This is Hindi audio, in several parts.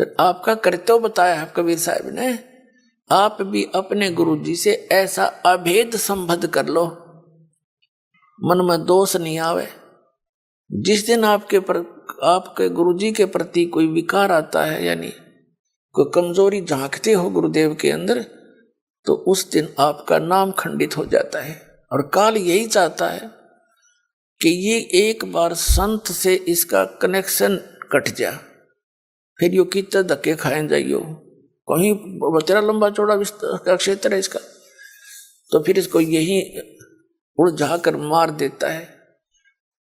तो आपका कर्तव्य बताया है कबीर साहब ने, आप भी अपने गुरु जी से ऐसा अभेद संबंध कर लो, मन में दोष नहीं आवे। जिस दिन आपके गुरु जी के प्रति कोई विकार आता है, यानी कोई कमजोरी झांकते हो गुरुदेव के अंदर, तो उस दिन आपका नाम खंडित हो जाता है। और काल यही चाहता है कि ये एक बार संत से इसका कनेक्शन कट जा, फिर यो कितना धक्के खाए जाइयो, कहीं तेरा लंबा चौड़ा का क्षेत्र है इसका, तो फिर इसको यही उलझा कर मार देता है।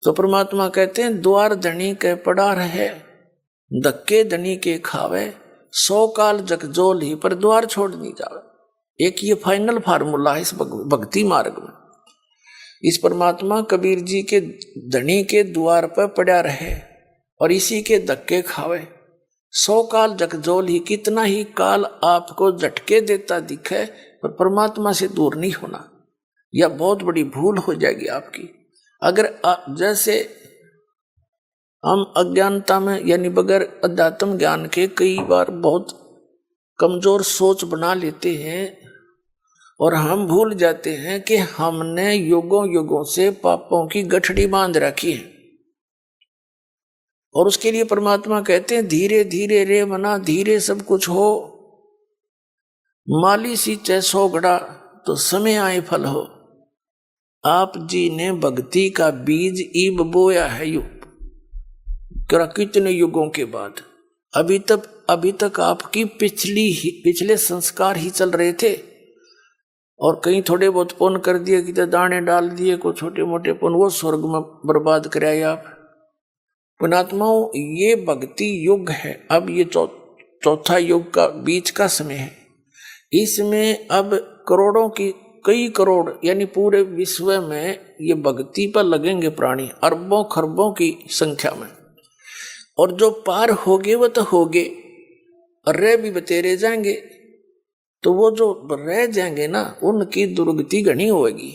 तो परमात्मा कहते हैं द्वार धनी के पड़ा रहे, धक्के धनी के खावे, 100 काल जगजोल ही पर द्वार छोड़ नहीं जावे। एक ये फाइनल फार्मूला है इस भक्ति मार्ग में। इस परमात्मा कबीर जी के धनी के द्वार पर पड़ा रहे और इसी के धक्के खावे, 100 काल जगजोल ही, कितना ही काल आपको झटके देता दिखे पर परमात्मा से दूर नहीं होना, यह बहुत बड़ी भूल हो जाएगी आपकी। अगर जैसे हम अज्ञानता में यानी बगैर अध्यात्म ज्ञान के कई बार बहुत कमजोर सोच बना लेते हैं और हम भूल जाते हैं कि हमने युगों युगों से पापों की गठड़ी बांध रखी है। और उसके लिए परमात्मा कहते हैं धीरे धीरे रे मना, धीरे सब कुछ हो, माली सींचे 100 घड़ा तो समय आए फल हो। आप जी ने भक्ति का बीज ईब बोया है कितने युगों के बाद। अभी तक आपकी पिछले संस्कार ही चल रहे थे और कहीं थोड़े बहुत पुण्य कर दिए, कि दाने डाल दिए, को छोटे मोटे पुण्य, वो स्वर्ग में बर्बाद कराए आप। पुणात्माओं, ये भक्ति युग है। अब ये चौथा युग का बीच का समय है। इसमें अब कई करोड़ यानी पूरे विश्व में ये भक्ति पर लगेंगे प्राणी, अरबों खरबों की संख्या में। और जो पार होगे वो तो होगे, रह भी बतेरे जाएंगे। तो वो जो रह जाएंगे ना, उनकी दुर्गति घनी होगी।